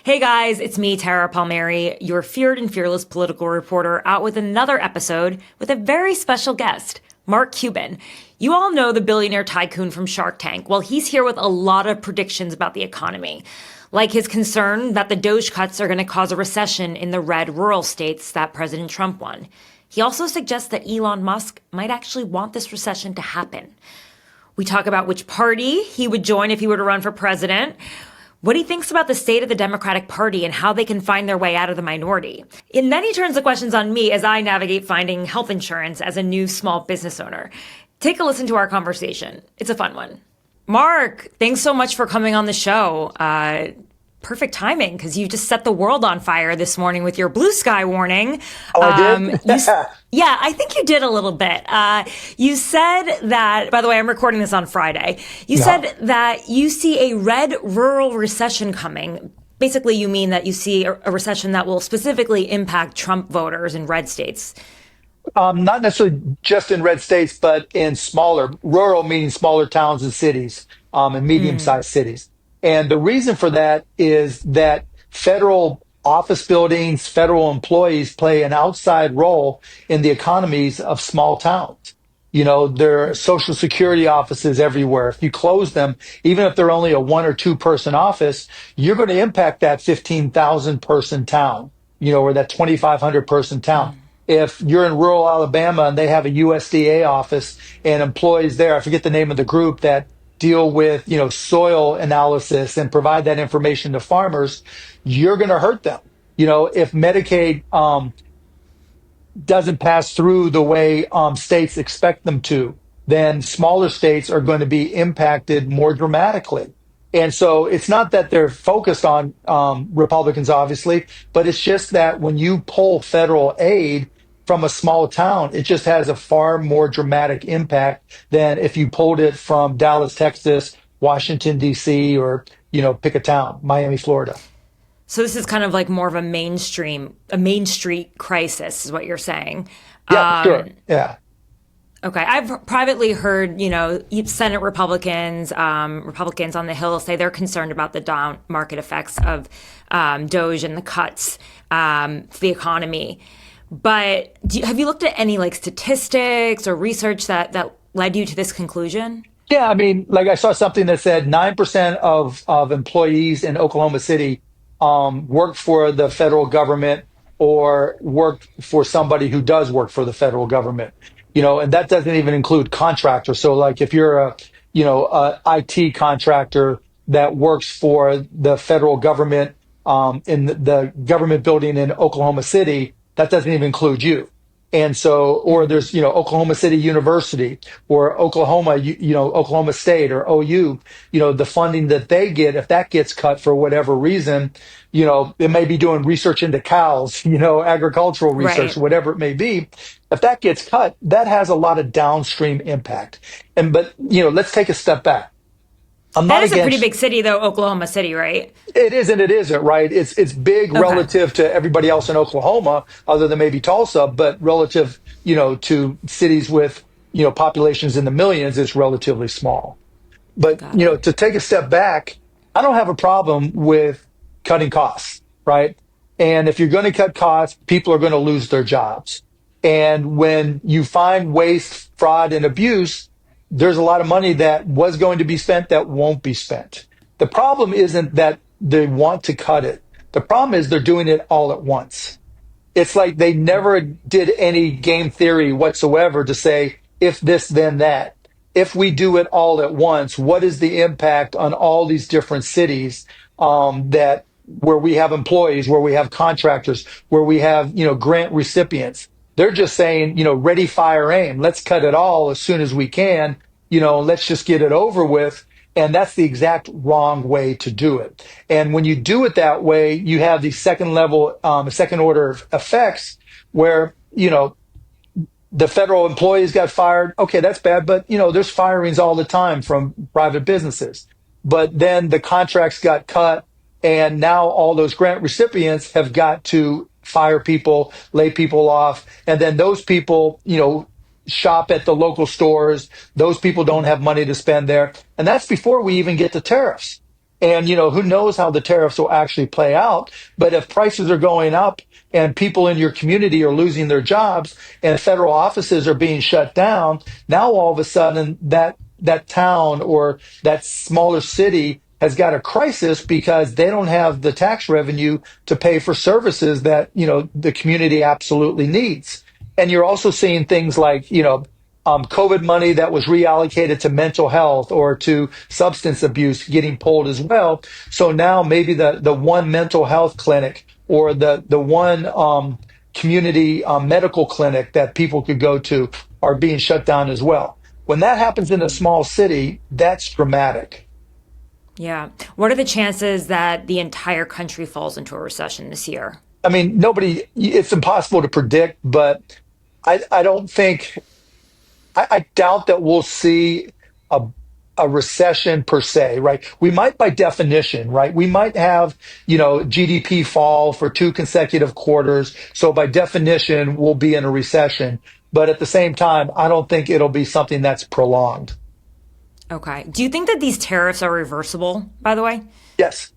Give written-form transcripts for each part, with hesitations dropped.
Hey guys, it's me, Tara Palmeri, your feared and fearless political reporter, out with another episode with a very special guest, Mark Cuban. You all know the billionaire tycoon from Shark Tank. Well, he's here with a lot of predictions about the economy, like his concern that the DOGE cuts are going to cause a recession in the red rural states that President Trump won. He also suggests that Elon Musk might actually want this recession to happen. We talk about which party he would join if he were to run for president, what he thinks about the state of the Democratic Party and how they can find their way out of the minority. And then he turns the questions on me as I navigate finding health insurance as a new small business owner. Take a listen to our conversation. It's a fun one. Mark, thanks so much for coming on the show. Perfect timing, because you just set the world on fire this morning with your blue sky warning. Oh, I did? Yeah, I think you did a little bit. You said that, by the way, I'm recording this on Friday. You said that you see a red rural recession coming. Basically, you mean that you see a recession that will specifically impact Trump voters in red states. Not necessarily just in red states, but in rural meaning smaller towns and cities, and medium-sized cities. And the reason for that is that federal office buildings, federal employees play an outside role in the economies of small towns. You know, there are social security offices everywhere. If you close them, even if they're only a 1 or 2 person office, you're going to impact that 15,000 person town, or that 2,500 person town. If you're in rural Alabama and they have a USDA office and employees there, I forget the name of the group that deal with, soil analysis and provide that information to farmers, you're going to hurt them. If Medicaid doesn't pass through the way states expect them to, then smaller states are going to be impacted more dramatically. And so it's not that they're focused on Republicans, obviously, but it's just that when you pull federal aid from a small town, it just has a far more dramatic impact than if you pulled it from Dallas, Texas, Washington, D.C., or, pick a town, Miami, Florida. So this is kind of like more of a Main Street crisis is what you're saying. Yeah, sure. Yeah. Okay. I've privately heard, Senate Republicans on the Hill say they're concerned about the down market effects of DOGE and the cuts to the economy. But have you looked at any statistics or research that led you to this conclusion? Yeah, I mean, I saw something that said 9% of employees in Oklahoma City work for the federal government or work for somebody who does work for the federal government. And that doesn't even include contractors. So if you're a IT contractor that works for the federal government in the government building in Oklahoma City, that doesn't even include you. And so, or there's, Oklahoma City University or Oklahoma State or OU, the funding that they get, if that gets cut for whatever reason, it may be doing research into cows, agricultural research, right, whatever it may be. If that gets cut, that has a lot of downstream impact. But let's take a step back. That is a pretty big city, though, Oklahoma City, right? It is and it isn't, right? It's big relative to everybody else in Oklahoma, other than maybe Tulsa, but relative, to cities with, populations in the millions, it's relatively small. But, to take a step back, I don't have a problem with cutting costs, right? And if you're going to cut costs, people are going to lose their jobs. And when you find waste, fraud, and abuse, there's a lot of money that was going to be spent that won't be spent. The problem isn't that they want to cut it. The problem is they're doing it all at once. It's like they never did any game theory whatsoever to say, if this, then that. If we do it all at once, what is the impact on all these different cities where we have employees, where we have contractors, where we have, grant recipients? They're just saying, ready, fire, aim. Let's cut it all as soon as we can. Let's just get it over with. And that's the exact wrong way to do it. And when you do it that way, you have these second order effects where, the federal employees got fired. Okay, that's bad. But, there's firings all the time from private businesses. But then the contracts got cut. And now all those grant recipients have got to fire people, lay people off. And then those people, shop at the local stores. Those people don't have money to spend there. And that's before we even get to tariffs. And, who knows how the tariffs will actually play out. But if prices are going up and people in your community are losing their jobs and federal offices are being shut down, now all of a sudden that town or that smaller city has got a crisis because they don't have the tax revenue to pay for services that, the community absolutely needs. And you're also seeing things like, COVID money that was reallocated to mental health or to substance abuse getting pulled as well. So now maybe the one mental health clinic or the one community medical clinic that people could go to are being shut down as well. When that happens in a small city, that's dramatic. Yeah. What are the chances that the entire country falls into a recession this year? I mean, it's impossible to predict, but I don't think, I doubt that we'll see a, a recession per se, right? We might by definition, right? We might have, GDP fall for 2 consecutive quarters. So by definition, we'll be in a recession. But at the same time, I don't think it'll be something that's prolonged. Okay. Do you think that these tariffs are reversible, by the way? Yes.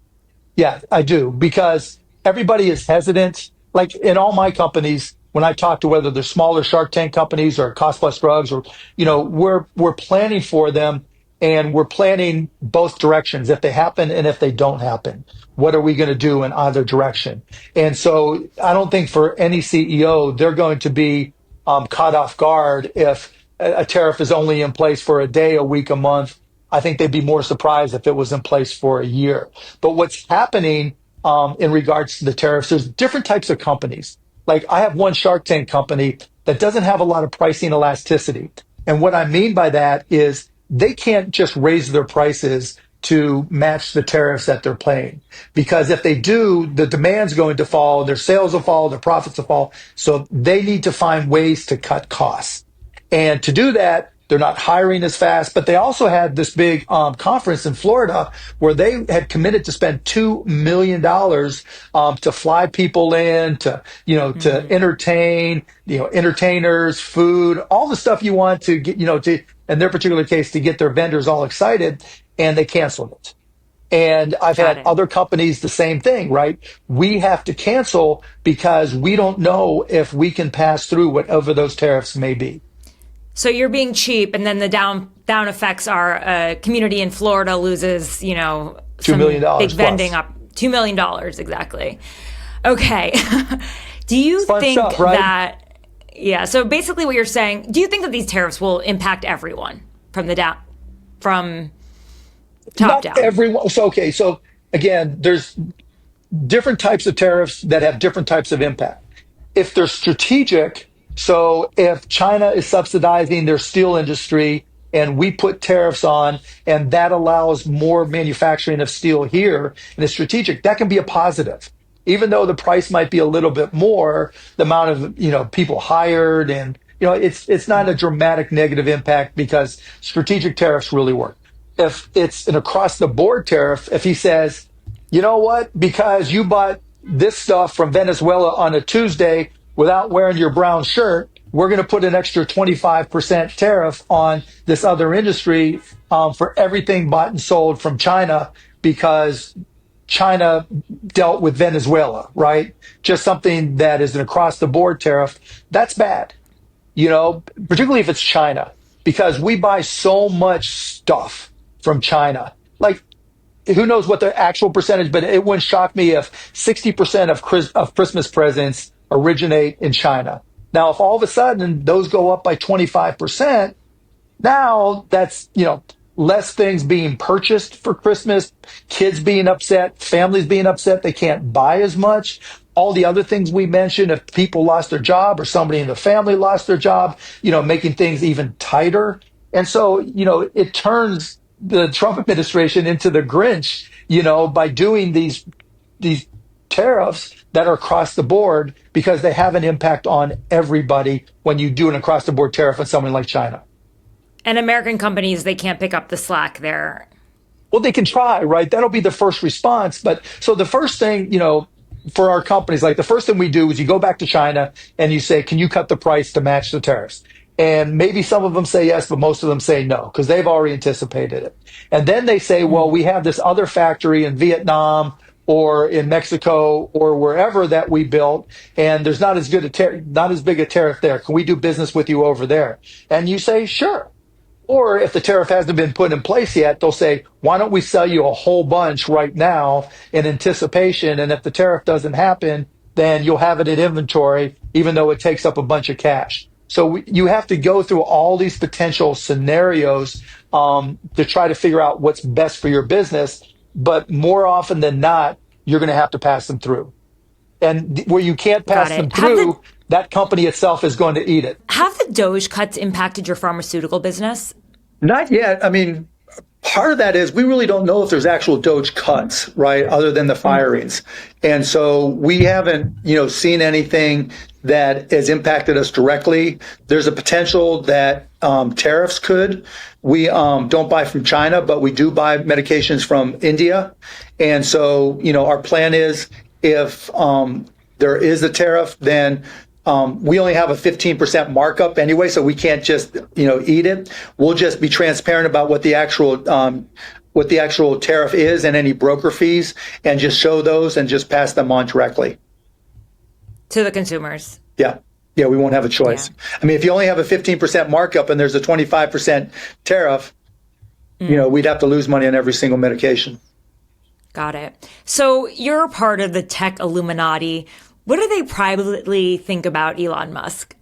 Yeah, I do, because everybody is hesitant. Like in all my companies, when I talk to whether they're smaller Shark Tank companies or Cost Plus Drugs, or we're planning for them, and we're planning both directions. If they happen and if they don't happen, what are we going to do in either direction? And so I don't think for any CEO they're going to be caught off guard if a tariff is only in place for a day, a week, a month. I think they'd be more surprised if it was in place for a year. But what's happening in regards to the tariffs, there's different types of companies. Like I have one Shark Tank company that doesn't have a lot of pricing elasticity. And what I mean by that is they can't just raise their prices to match the tariffs that they're paying. Because if they do, the demand's going to fall, their sales will fall, their profits will fall. So they need to find ways to cut costs. And to do that, they're not hiring as fast, but they also had this big conference in Florida where they had committed to spend $2 million to fly people in, to entertain, entertainers, food, all the stuff you want to get, in their particular case, to get their vendors all excited, and they canceled it. And I've had other companies the same thing, right? We have to cancel because we don't know if we can pass through whatever those tariffs may be. So you're being cheap, and then the down effects are a community in Florida loses, $2 million big vending plus. up $2 million exactly. Okay. Do you think stuff, right? that? Yeah. So basically, what you're saying, do you think that these tariffs will impact everyone from top down? Not everyone. So okay. So again, there's different types of tariffs that have different types of impact. If they're strategic. So if China is subsidizing their steel industry and we put tariffs on, and that allows more manufacturing of steel here and it's strategic, that can be a positive. Even though the price might be a little bit more, the amount of, people hired, and, it's not a dramatic negative impact because strategic tariffs really work. If it's an across the board tariff, if he says, you know what, because you bought this stuff from Venezuela on a Tuesday, without wearing your brown shirt, we're going to put an extra 25% tariff on this other industry for everything bought and sold from China because China dealt with Venezuela, right? Just something that is an across-the-board tariff. That's bad, particularly if it's China, because we buy so much stuff from China. Like, who knows what the actual percentage, but it wouldn't shock me if 60% of Christmas presents originate in China. Now, if all of a sudden those go up by 25%, now that's, less things being purchased for Christmas, kids being upset, families being upset, they can't buy as much. All the other things we mentioned, if people lost their job or somebody in the family lost their job, making things even tighter. And so, it turns the Trump administration into the Grinch, by doing these tariffs that are across the board because they have an impact on everybody when you do an across the board tariff on someone like China. And American companies, they can't pick up the slack there. Well, they can try, right? That'll be the first response. But so the first thing, for our companies, like the first thing we do is you go back to China and you say, can you cut the price to match the tariffs? And maybe some of them say yes, but most of them say no because they've already anticipated it. And then they say, well, we have this other factory in Vietnam or in Mexico or wherever that we built, and there's not as not as big a tariff there. Can we do business with you over there? And you say, sure. Or if the tariff hasn't been put in place yet, they'll say, why don't we sell you a whole bunch right now in anticipation? And if the tariff doesn't happen, then you'll have it in inventory, even though it takes up a bunch of cash. So you have to go through all these potential scenarios to try to figure out what's best for your business. But more often than not, you're going to have to pass them through. And where you can't pass them through, that company itself is going to eat it. Have the DOGE cuts impacted your pharmaceutical business? Not yet. I mean, part of that is we really don't know if there's actual DOGE cuts, right, other than the firings. And so we haven't, seen anything that has impacted us directly. There's a potential that tariffs could. We don't buy from China, but we do buy medications from India. And so, our plan is if there is a tariff, then we only have a 15% markup anyway, so we can't just, eat it. We'll just be transparent about what the actual tariff is and any broker fees, and just show those and just pass them on directly to the consumers. Yeah, we won't have a choice. Yeah. I mean, if you only have a 15% markup and there's a 25% tariff, we'd have to lose money on every single medication. Got it. So you're part of the tech Illuminati. What do they privately think about Elon Musk?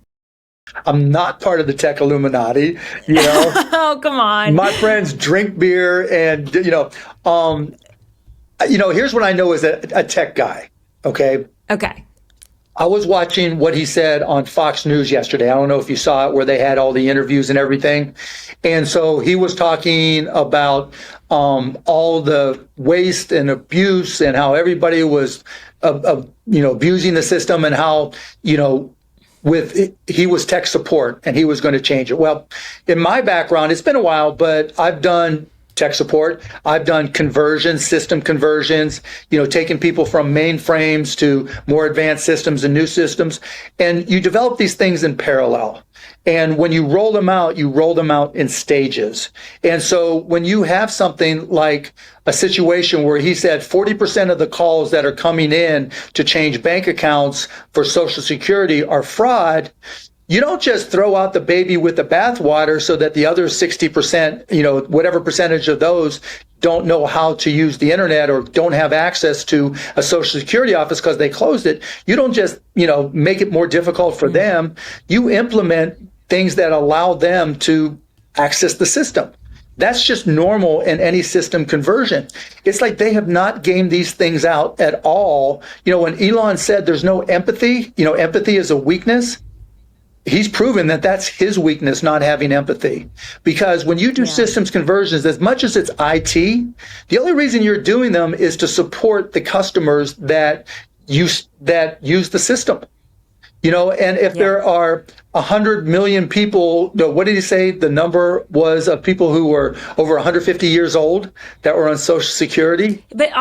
I'm not part of the tech Illuminati, Oh, come on. My friends drink beer and, here's what I know as a tech guy, okay? Okay. I was watching what he said on Fox News yesterday. I don't know if you saw it, where they had all the interviews and everything. And so he was talking about all the waste and abuse and how everybody was, abusing the system, and how, he was tech support and he was going to change it. Well, in my background, it's been a while, but I've done tech support. I've done conversions, system conversions, taking people from mainframes to more advanced systems and new systems. And you develop these things in parallel. And when you roll them out in stages. And so when you have something like a situation where he said 40% of the calls that are coming in to change bank accounts for Social Security are fraud, you don't just throw out the baby with the bathwater so that the other 60%, whatever percentage of those don't know how to use the internet or don't have access to a Social Security office because they closed it. You don't just, make it more difficult for them. You implement things that allow them to access the system. That's just normal in any system conversion. It's like they have not gamed these things out at all. When Elon said there's no empathy, empathy is a weakness. He's proven that that's his weakness, not having empathy. Because when you do systems conversions, as much as it's IT, the only reason you're doing them is to support the customers that use the system. And if there are 100 million people, what did he say the number was of people who were over 150 years old that were on Social Security? But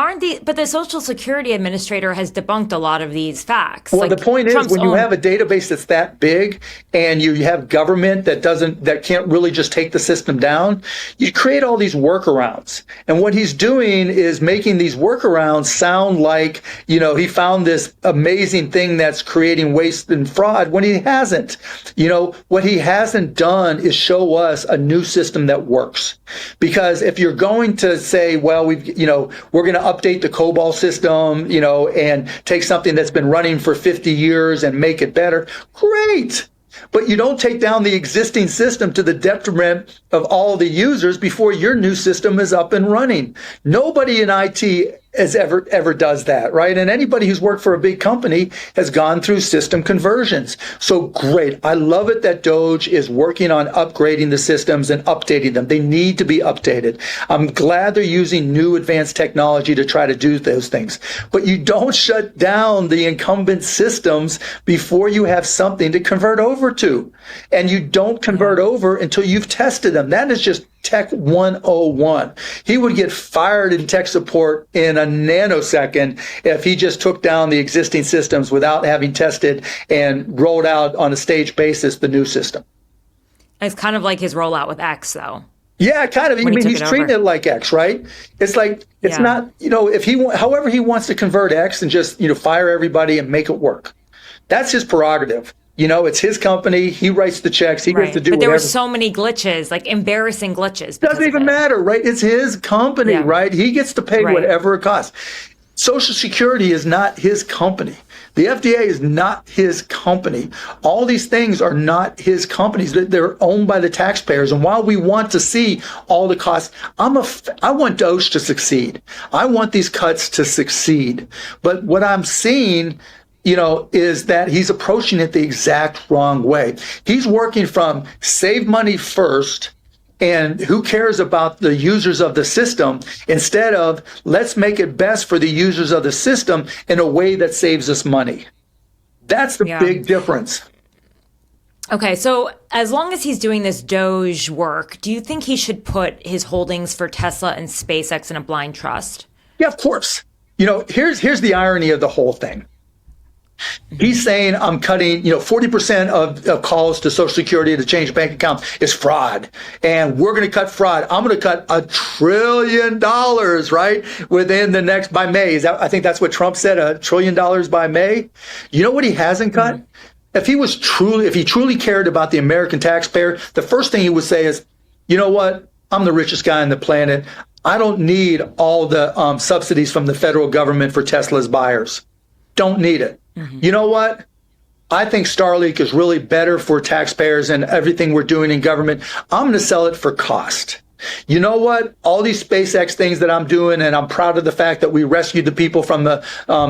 the Social Security Administrator has debunked a lot of these facts. Well, the point is, when you have a database that's that big and you have government that can't really just take the system down, you create all these workarounds. And what he's doing is making these workarounds sound like, he found this amazing thing that's creating waste and fraud when he hasn't. What he hasn't done is show us a new system that works. Because if you're going to say, well, we're going to update the COBOL system, and take something that's been running for 50 years and make it better, great. But you don't take down the existing system to the detriment of all the users before your new system is up and running. Nobody in IT has ever does that, right? And anybody who's worked for a big company has gone through system conversions. So great. I love it that DOGE is working on upgrading the systems and updating them. They need to be updated. I'm glad they're using new advanced technology to try to do those things. But you don't shut down the incumbent systems before you have something to convert over to. And you don't convert over until you've tested them. That is just Tech 101. He would get fired in tech support in a nanosecond if he just took down the existing systems without having tested and rolled out on a staged basis the new system. It's kind of like his rollout with X, though. Yeah, kind of. I mean, he's treating it like X, right? It's like, it's not, if however he wants to convert X and just, fire everybody and make it work. That's his prerogative. It's his company. He writes the checks. He gets to do whatever. But there were so many glitches, like embarrassing glitches. Doesn't even matter, right? It's his company, right? He gets to pay whatever it costs. Social Security is not his company. The FDA is not his company. All these things are not his companies. They're owned by the taxpayers. And while we want to see all the costs, I want DOGE to succeed. I want these cuts to succeed. But what I'm seeing, is that he's approaching it the exact wrong way. He's working from save money first, and who cares about the users of the system, instead of let's make it best for the users of the system in a way that saves us money. That's the big difference. Okay, so as long as he's doing this DOGE work, do you think he should put his holdings for Tesla and SpaceX in a blind trust? Yeah, of course. Here's the irony of the whole thing. He's saying I'm cutting, 40% of calls to Social Security to change bank accounts is fraud. And we're going to cut fraud. I'm going to cut $1 trillion, right? Within the next, by May. I think that's what Trump said, $1 trillion by May. You know what he hasn't cut? If he truly cared about the American taxpayer, the first thing he would say is, you know what? I'm the richest guy on the planet. I don't need all the subsidies from the federal government for Tesla's buyers. Don't need it. You know what? I think Starlink is really better for taxpayers and everything we're doing in government. I'm going to sell it for cost. You know what? All these SpaceX things that I'm doing, and I'm proud of the fact that we rescued the people from the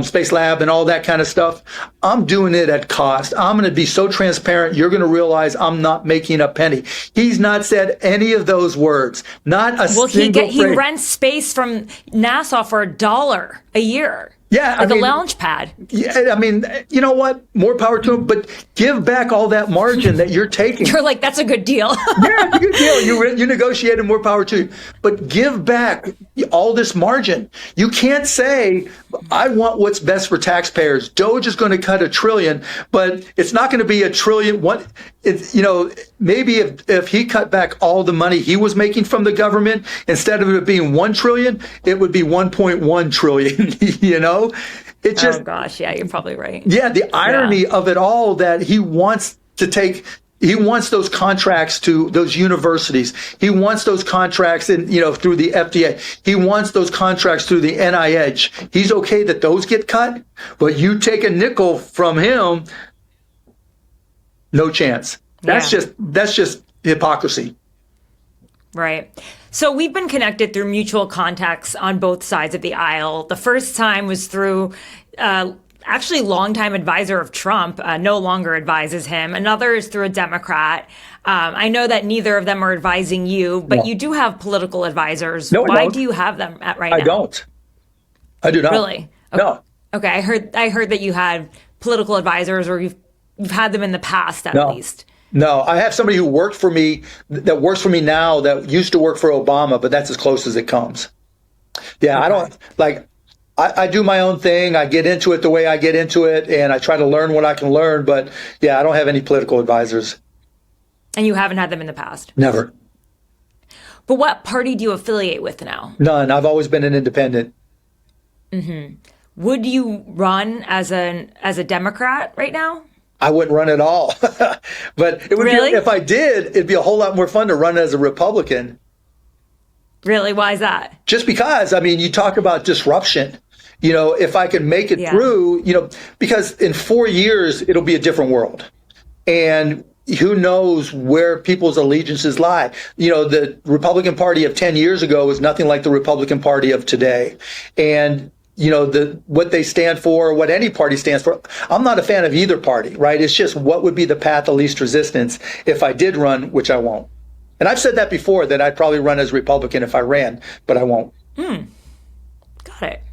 Space Lab and all that kind of stuff. I'm doing it at cost. I'm going to be so transparent. You're going to realize I'm not making a penny. He's not said any of those words. Not a single phrase. He rents space from NASA for $1 a year. Yeah, like a lounge pad. Yeah, I mean, you know what? More power to him, but give back all that margin that you're taking. You're like, that's a good deal. Yeah, it's a good deal. You negotiated, more power to you. But give back all this margin. You can't say, I want what's best for taxpayers. DOGE is going to cut $1 trillion, but it's not going to be $1 trillion. Maybe if he cut back all the money he was making from the government, instead of it being $1 trillion, it would be 1.1 trillion, It just, oh gosh, yeah, you're probably right. Yeah, the irony of it all, that he wants those contracts to those universities. He wants those contracts through the FDA. He wants those contracts through the NIH. He's okay that those get cut, but you take a nickel from him, no chance. That's just hypocrisy. Right. So we've been connected through mutual contacts on both sides of the aisle. The first time was through actually longtime advisor of Trump, no longer advises him. Another is through a Democrat. I know that neither of them are advising you, but you do have political advisors. No, why do you have them right now? I don't. I do not. Really? Okay. No. Okay. I heard that you had political advisors, or you've had them in the past at least. No, I have somebody who worked for me, that works for me now, that used to work for Obama, but that's as close as it comes. Yeah, okay. I don't I do my own thing. I get into it the way I get into it, and I try to learn what I can learn. But yeah, I don't have any political advisors. And you haven't had them in the past? Never. But what party do you affiliate with now? None. I've always been an independent. Mm-hmm. Would you run as a Democrat right now? I wouldn't run at all. But it would really? If I did, it'd be a whole lot more fun to run as a Republican. Really? Why is that? Just because, you talk about disruption. If I can make it through, because in 4 years, it'll be a different world. And who knows where people's allegiances lie. The Republican Party of 10 years ago is nothing like the Republican Party of today. And what they stand for, what any party stands for. I'm not a fan of either party, right? It's just what would be the path of least resistance if I did run, which I won't. And I've said that before, that I'd probably run as Republican if I ran, but I won't. Got it.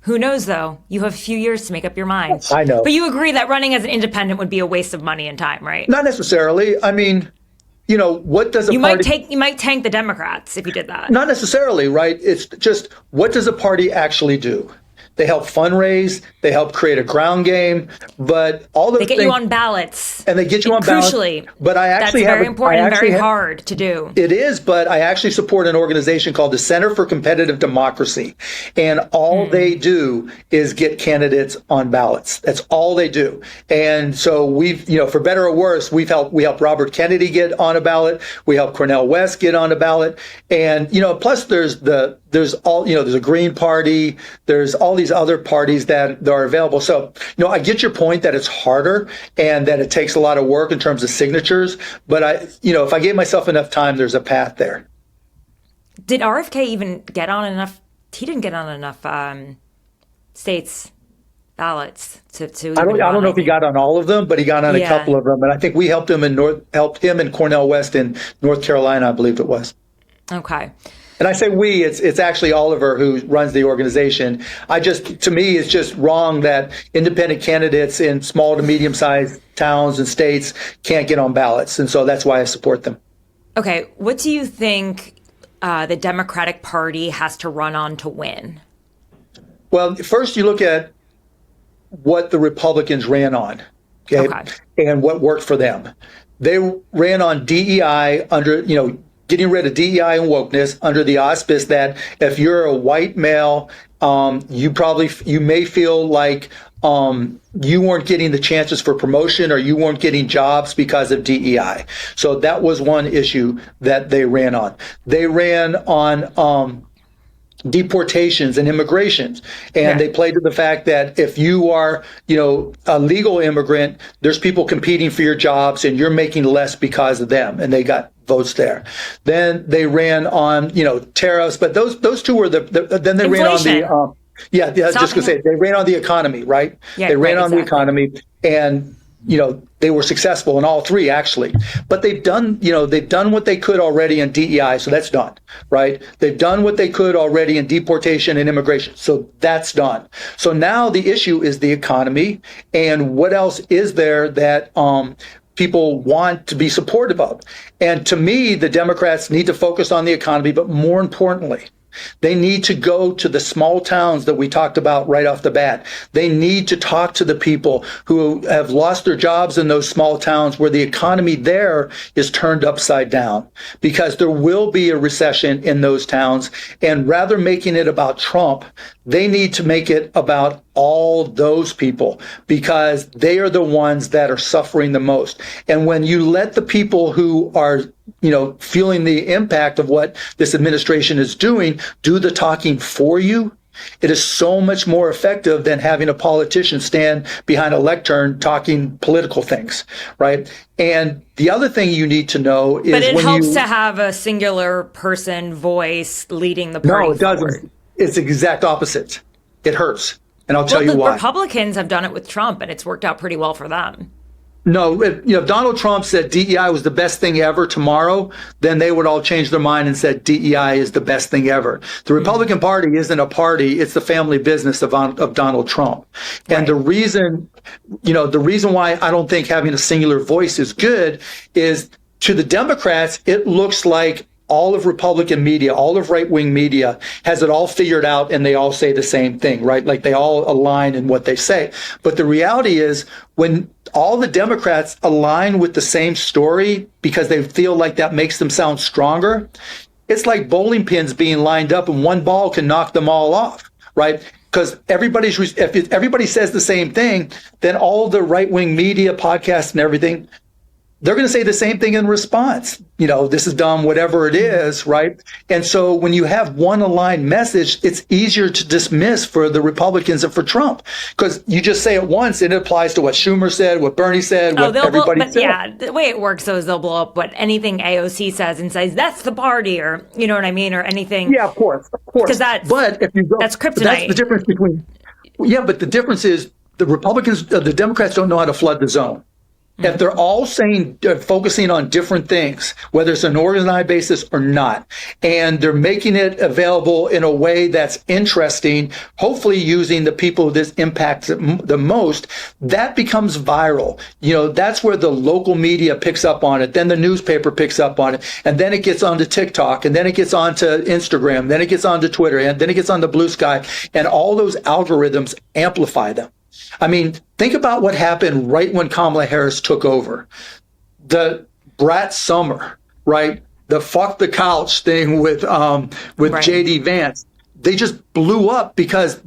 Who knows, though? You have a few years to make up your mind. I know. But you agree that running as an independent would be a waste of money and time, right? Not necessarily. What does a party... You might tank the Democrats if you did that. Not necessarily, right? It's just, what does a party actually do? they help fundraise, they help create a ground game, but all those they get you on ballots, and they get you on ballots. Crucially, but I actually that's very important and very hard to do. It is, but I actually support an organization called the Center for Competitive Democracy, and all they do is get candidates on ballots. That's all they do. And so we've, for better or worse, we helped Robert Kennedy get on a ballot. We helped Cornel West get on a ballot, and plus there's a Green Party, there's all these other parties that are available. So, I get your point that it's harder and that it takes a lot of work in terms of signatures. But if I gave myself enough time, there's a path there. Did RFK even get on enough? He didn't get on enough states ballots to. I don't know if he got on all of them, but he got on a couple of them. And I think we helped him and Cornel West in North Carolina, I believe it was. Okay. And I say we, it's actually Oliver who runs the organization. To me, it's just wrong that independent candidates in small to medium-sized towns and states can't get on ballots. And so that's why I support them. Okay. What do you think the Democratic Party has to run on to win? Well, first you look at what the Republicans ran on, okay? And what worked for them. They ran on DEI under, getting rid of DEI and wokeness under the auspice that if you're a white male, you may feel like you weren't getting the chances for promotion or you weren't getting jobs because of DEI. So that was one issue that they ran on. They ran on deportations and immigrations. And they played to the fact that if you are, a legal immigrant, there's people competing for your jobs and you're making less because of them. And they got votes there. Then they ran on, tariffs, but those two were then they Inflation. ran on just gonna say they ran on the economy, right? Yeah, they ran on the economy, and they were successful in all three actually. But they've done what they could already in DEI, so that's done, right? They've done what they could already in deportation and immigration, so that's done. So now the issue is the economy, and what else is there that people want to be supportive of. And to me, the Democrats need to focus on the economy, but more importantly, they need to go to the small towns that we talked about right off the bat. They need to talk to the people who have lost their jobs in those small towns where the economy there is turned upside down, because there will be a recession in those towns. And rather making it about Trump, they need to make it about all those people, because they are the ones that are suffering the most. And when you let the people who are feeling the impact of what this administration is doing, do the talking for you, it is so much more effective than having a politician stand behind a lectern talking political things, right? And the other thing you need to know is, but it helps to have a singular person voice leading the party. No, it doesn't. Forward. It's the exact opposite. It hurts. And I'll tell you why. The Republicans have done it with Trump, and it's worked out pretty well for them. No, if Donald Trump said DEI was the best thing ever tomorrow, then they would all change their mind and said DEI is the best thing ever. The Republican Party isn't a party; it's the family business of Donald Trump. And the reason why I don't think having a singular voice is good is, to the Democrats, it looks like all of Republican media, all of right-wing media has it all figured out, and they all say the same thing, right? Like they all align in what they say. But the reality is, when all the Democrats align with the same story because they feel like that makes them sound stronger, it's like bowling pins being lined up and one ball can knock them all off, right? Because if everybody says the same thing, then all the right-wing media, podcasts and everything, they're going to say the same thing in response. This is dumb, whatever it is, right? And so when you have one aligned message, it's easier to dismiss for the Republicans and for Trump, because you just say it once and it applies to what Schumer said, what Bernie said, what everybody said. Yeah, the way it works, though, is they'll blow up what anything AOC says and says, that's the party, or you know what I mean, or anything. Yeah, of course. Because that's kryptonite. That's the difference between. Yeah, but the difference is the Republicans, the Democrats don't know how to flood the zone. If they're all saying, focusing on different things, whether it's an organized basis or not, and they're making it available in a way that's interesting, hopefully using the people this impacts the most, that becomes viral. That's where the local media picks up on it. Then the newspaper picks up on it. And then it gets onto TikTok. And then it gets onto Instagram. Then it gets onto Twitter. And then it gets onto Blue Sky. And all those algorithms amplify them. I mean, think about what happened right when Kamala Harris took over. The Brat Summer, right? The fuck the couch thing with right. J.D. Vance. They just blew up because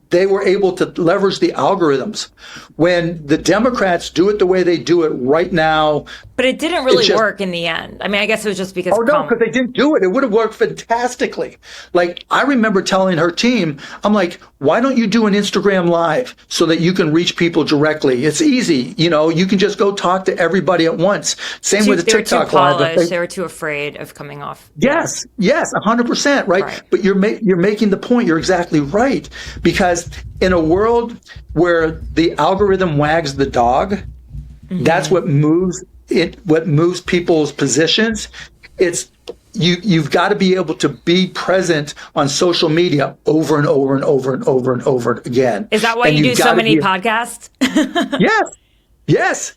they were able to leverage the algorithms. When the Democrats do it the way they do it right now. But it didn't really work in the end. I mean, I guess it was just because. Oh, no, because they didn't do it. It would have worked fantastically. Like, I remember telling her team, I'm like, why don't you do an Instagram Live so that you can reach people directly? It's easy. You can just go talk to everybody at once. Same with the TikTok Live. They were too afraid of coming off. Yes, 100%, right? But you're making the point. You're exactly right. Because in a world where the algorithm wags the dog, that's what moves people's positions. It's you've got to be able to be present on social media over and over and over and over and over again. Is that why you do so many podcasts? Yes.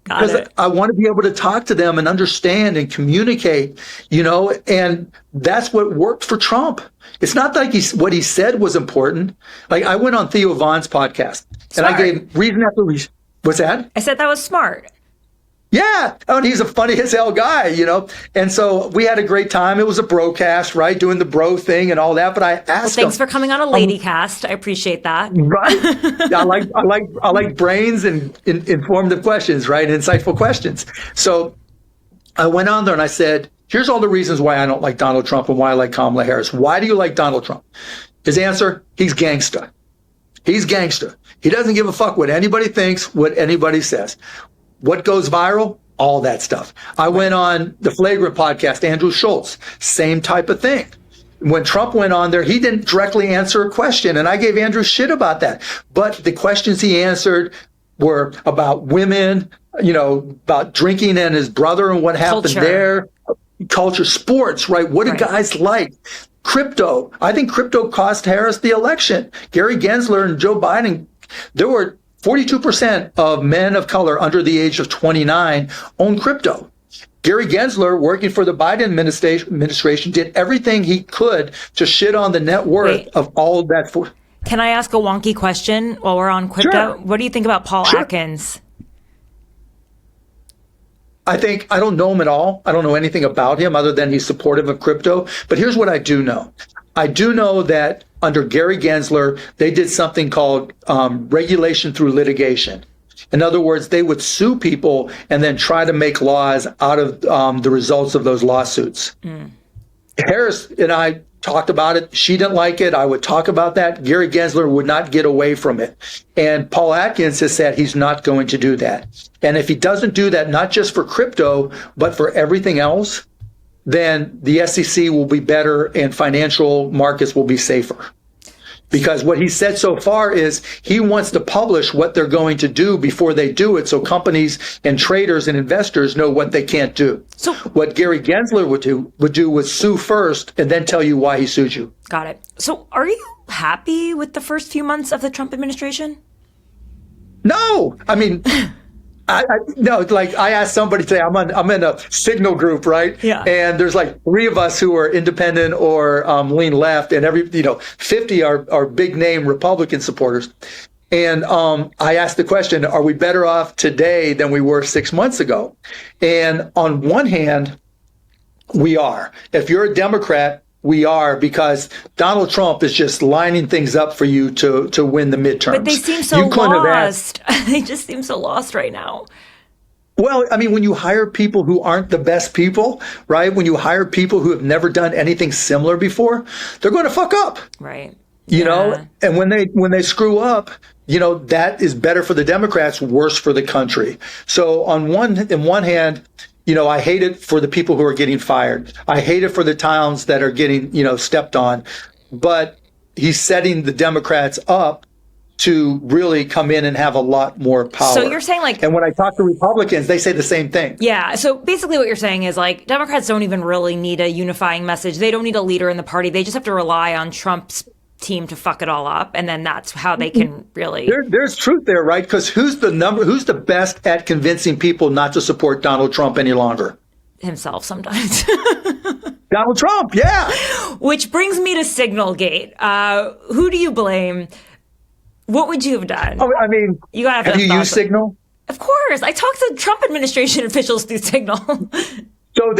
Because I want to be able to talk to them and understand and communicate, and that's what worked for Trump. It's not like what he said was important. Like, I went on Theo Von's podcast and I gave reason after reason. What's that? I said that was smart. Yeah. Oh, and he's a funny as hell guy, And so we had a great time. It was a broadcast, right? Doing the bro thing and all that. But I asked him. Thanks for coming on a lady cast. I appreciate that. Right. I like brains and informative questions, right? Insightful questions. So I went on there and I said, here's all the reasons why I don't like Donald Trump and why I like Kamala Harris. Why do you like Donald Trump? His answer, he's gangsta. He's gangster. He doesn't give a fuck what anybody thinks, what anybody says. What goes viral? All that stuff. I went on the Flagrant podcast, Andrew Schultz, same type of thing. When Trump went on there, he didn't directly answer a question, and I gave Andrew shit about that. But the questions he answered were about women, about drinking and his brother and what happened there. Culture, sports, right? What do guys like? Crypto. I think crypto cost Harris the election. Gary Gensler and Joe Biden, there were 42% of men of color under the age of 29 own crypto. Gary Gensler, working for the Biden administration, did everything he could to shit on the net worth of all of that. Can I ask a wonky question while we're on crypto? Sure. What do you think about Paul Atkins? I don't know him at all. I don't know anything about him other than he's supportive of crypto. But here's what I do know. I do know that under Gary Gensler, they did something called regulation through litigation. In other words, they would sue people and then try to make laws out of the results of those lawsuits. Harris and I talked about it. She didn't like it. I would talk about that. Gary Gensler would not get away from it. And Paul Atkins has said he's not going to do that. And if he doesn't do that, not just for crypto, but for everything else, then the SEC will be better and financial markets will be safer. Because what he said so far is he wants to publish what they're going to do before they do it, so companies and traders and investors know what they can't do. So what Gary Gensler would do was sue first and then tell you why he sued you. Got it. So are you happy with the first few months of the Trump administration? No. I mean, I asked somebody today, I'm in a Signal group, right? Yeah. And there's like 3 of us who are independent or lean left, and 50 are big name Republican supporters. And I asked the question, are we better off today than we were 6 months ago? And on one hand, we are. If you're a Democrat, we are, because Donald Trump is just lining things up for you to win the midterms. But they seem so lost. They just seem so lost right now. Well, I mean, when you hire people who aren't the best people, right? When you hire people who have never done anything similar before, they're going to fuck up. Right. You know, and when they screw up, that is better for the Democrats, worse for the country. So on one hand, I hate it for the people who are getting fired. I hate it for the towns that are getting, stepped on. But he's setting the Democrats up to really come in and have a lot more power. So you're saying and when I talk to Republicans, they say the same thing. Yeah. So basically what you're saying is Democrats don't even really need a unifying message. They don't need a leader in the party. They just have to rely on Trump's team to fuck it all up. And then that's how they can really. There's truth there, right? Because who's the best at convincing people not to support Donald Trump any longer? Himself sometimes. Donald Trump. Yeah. Which brings me to Signalgate. Who do you blame? What would you have done? Oh, I mean, you gotta have you used Signal? Of course. I talked to Trump administration officials through Signal. So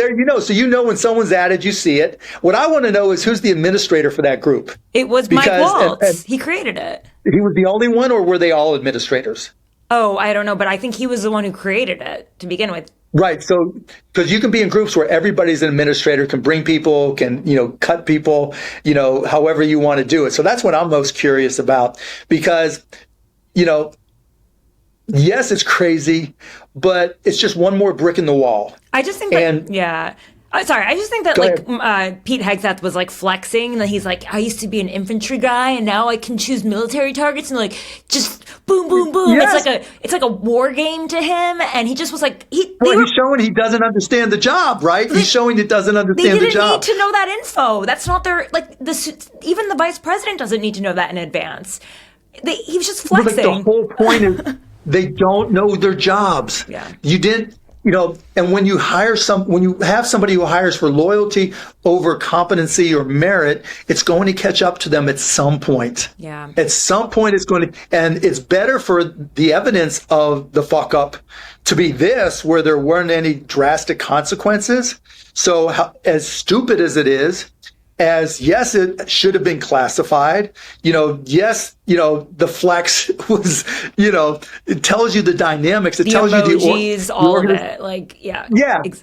when someone's added, you see it. What I want to know is who's the administrator for that group? It was Mike Waltz. He created it. He was the only one, or were they all administrators? Oh, I don't know, but I think he was the one who created it to begin with. Right. So, because you can be in groups where everybody's an administrator, can bring people, can, cut people, however you want to do it. So that's what I'm most curious about because, yes, it's crazy, but it's just one more brick in the wall. I just think that, I just think that Pete Hegseth was flexing and that he's I used to be an infantry guy and now I can choose military targets and just boom, boom, boom. Yes. It's like a war game to him. And he just was he's showing he doesn't understand the job, right? He's showing he doesn't understand the job. They didn't need to know that info. That's not their, even the vice president doesn't need to know that in advance. He was just flexing. The whole point is they don't know their jobs. Yeah. You didn't. And when you have somebody who hires for loyalty over competency or merit, it's going to catch up to them at some point. Yeah. At some point, it's going to, and it's better for the evidence of the fuck up to be this, where there weren't any drastic consequences. So as stupid as it is, yes, it should have been classified. Yes, the flex was, it tells you the dynamics. It tells emojis, you all of it. Yeah,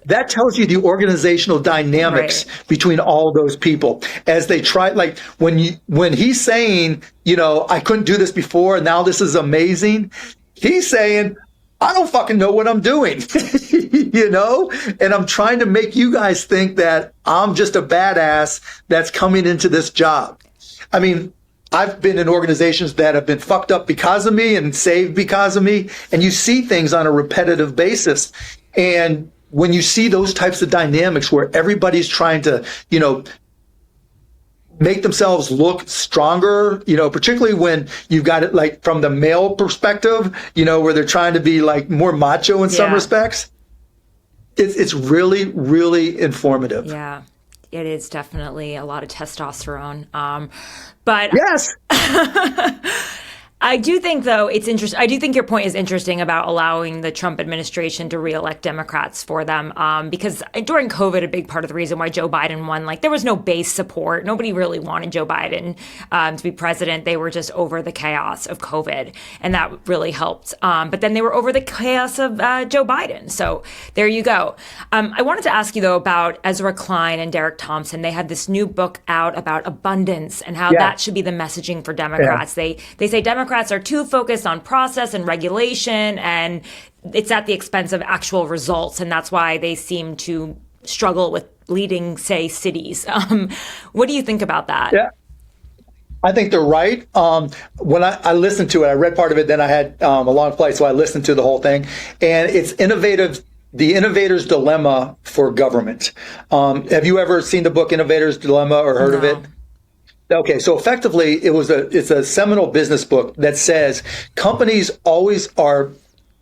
that tells you the organizational dynamics between all those people as they try. When he's saying, I couldn't do this before, and now this is amazing. He's saying, I don't fucking know what I'm doing, and I'm trying to make you guys think that I'm just a badass that's coming into this job. I mean, I've been in organizations that have been fucked up because of me and saved because of me. And you see things on a repetitive basis. And when you see those types of dynamics where everybody's trying to, make themselves look stronger, particularly when you've got it from the male perspective, where they're trying to be more macho in some respects. It's really, really informative. Yeah, it is definitely a lot of testosterone. But yes. I do think, though, it's interesting. I do think your point is interesting about allowing the Trump administration to reelect Democrats for them, because during COVID, a big part of the reason why Joe Biden won, there was no base support. Nobody really wanted Joe Biden to be president. They were just over the chaos of COVID, and that really helped. But then they were over the chaos of Joe Biden. So there you go. I wanted to ask you, though, about Ezra Klein and Derek Thompson. They had this new book out about abundance and how that should be the messaging for Democrats. Yeah. They say Democrats are too focused on process and regulation, and it's at the expense of actual results. And that's why they seem to struggle with leading, say, cities. What do you think about that? Yeah, I think they're right. When I listened to it, I read part of it, then I had a long flight, so I listened to the whole thing. And it's innovative. The Innovator's Dilemma for Government. Have you ever seen the book Innovator's Dilemma or heard of it? Okay, so effectively, it's a seminal business book that says companies always are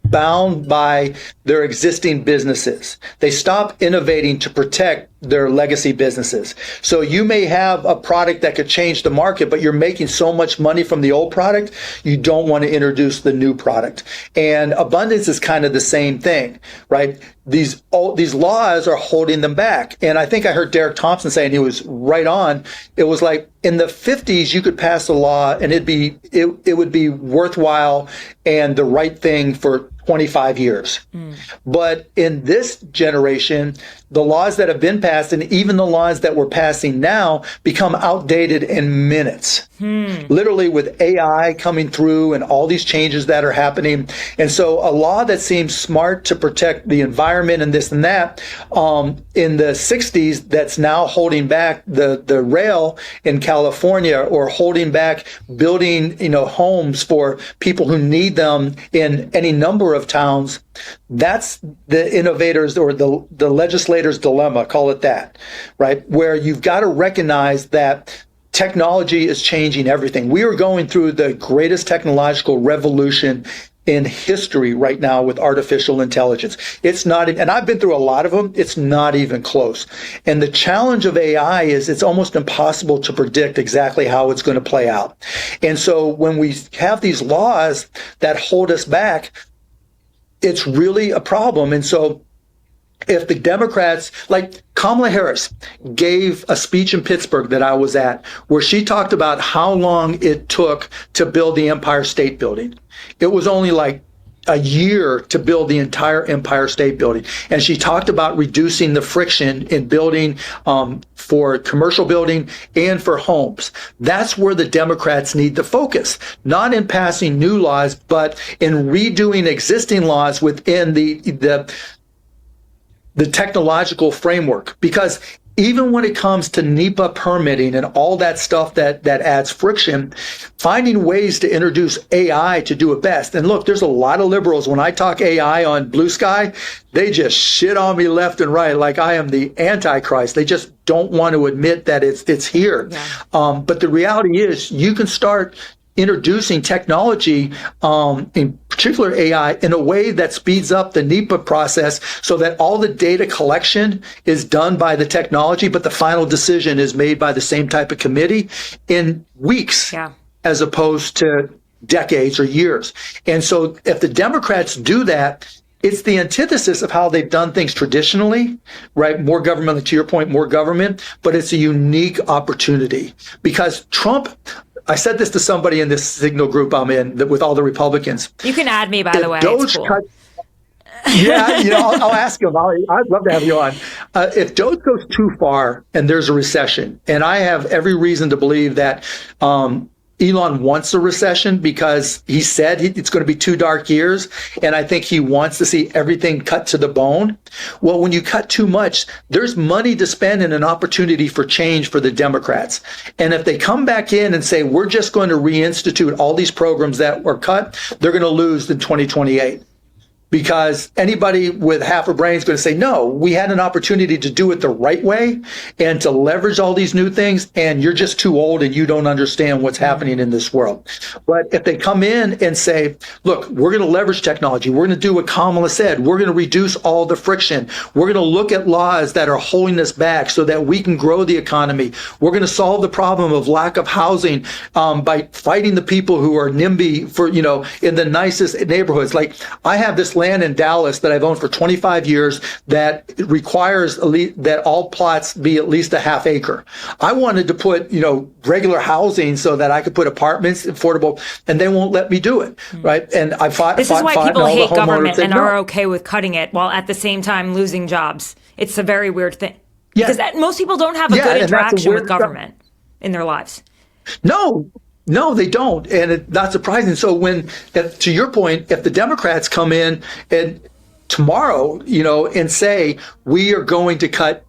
bound by their existing businesses. They stop innovating to protect their legacy businesses. So you may have a product that could change the market, but you're making so much money from the old product, you don't want to introduce the new product. And abundance is kind of the same thing, right? These laws are holding them back. And I think I heard Derek Thompson saying, he was right on. It was in the 50s, you could pass a law and it would be worthwhile and the right thing for 25 years. But in this generation, the laws that have been passed passed, and even the laws that we're passing now become outdated in minutes. Literally with AI coming through and all these changes that are happening. And so a law that seems smart to protect the environment and this and that, in the 60s, that's now holding back the rail in California, or holding back building, homes for people who need them in any number of towns. That's the innovators or the legislators' dilemma, call it that, right? Where you've got to recognize that technology is changing everything. We are going through the greatest technological revolution in history right now with artificial intelligence. It's not, and I've been through a lot of them, it's not even close. And the challenge of AI is it's almost impossible to predict exactly how it's going to play out. And so when we have these laws that hold us back, it's really a problem. And so if the Democrats, like Kamala Harris, gave a speech in Pittsburgh that I was at, where she talked about how long it took to build the Empire State Building. It was only like a year to build the entire Empire State Building. And she talked about reducing the friction in building for commercial building and for homes. That's where the Democrats need to focus, not in passing new laws, but in redoing existing laws within the technological framework. Because even when it comes to NEPA permitting and all that stuff that adds friction, finding ways to introduce AI to do it best. And look, there's a lot of liberals, when I talk AI on Blue Sky, they just shit on me left and right like I am the Antichrist. They just don't want to admit that it's here. Yeah. But the reality is you can start introducing technology, in particular AI, in a way that speeds up the NEPA process so that all the data collection is done by the technology, but the final decision is made by the same type of committee in weeks, as opposed to decades or years. And so if the Democrats do that, it's the antithesis of how they've done things traditionally, right? More government, to your point, more government, but it's a unique opportunity because Trump, I said this to somebody in this Signal group I'm in with all the Republicans. You can add me, by the way. It's cool. I'll ask him. I'd love to have you on. If DOGE goes too far and there's a recession, and I have every reason to believe that Elon wants a recession because he said it's going to be 2 dark years, and I think he wants to see everything cut to the bone. Well, when you cut too much, there's money to spend and an opportunity for change for the Democrats. And if they come back in and say, we're just going to reinstitute all these programs that were cut, they're going to lose in 2028. Because anybody with half a brain is going to say, no, we had an opportunity to do it the right way and to leverage all these new things, and you're just too old and you don't understand what's happening in this world. But if they come in and say, look, we're going to leverage technology, we're going to do what Kamala said, we're going to reduce all the friction, we're going to look at laws that are holding us back so that we can grow the economy, we're going to solve the problem of lack of housing by fighting the people who are NIMBY for, in the nicest neighborhoods. Like, I have this land in Dallas that I've owned for 25 years that requires that all plots be at least a half acre. I wanted to put, regular housing so that I could put apartments, affordable, and they won't let me do it, right? And I fought. This is why people hate government and are okay with cutting it while at the same time losing jobs. It's a very weird thing. Because most people don't have a good interaction with government in their lives. No, they don't. And it's not surprising. So to your point, if the Democrats come in and tomorrow, and say, we are going to cut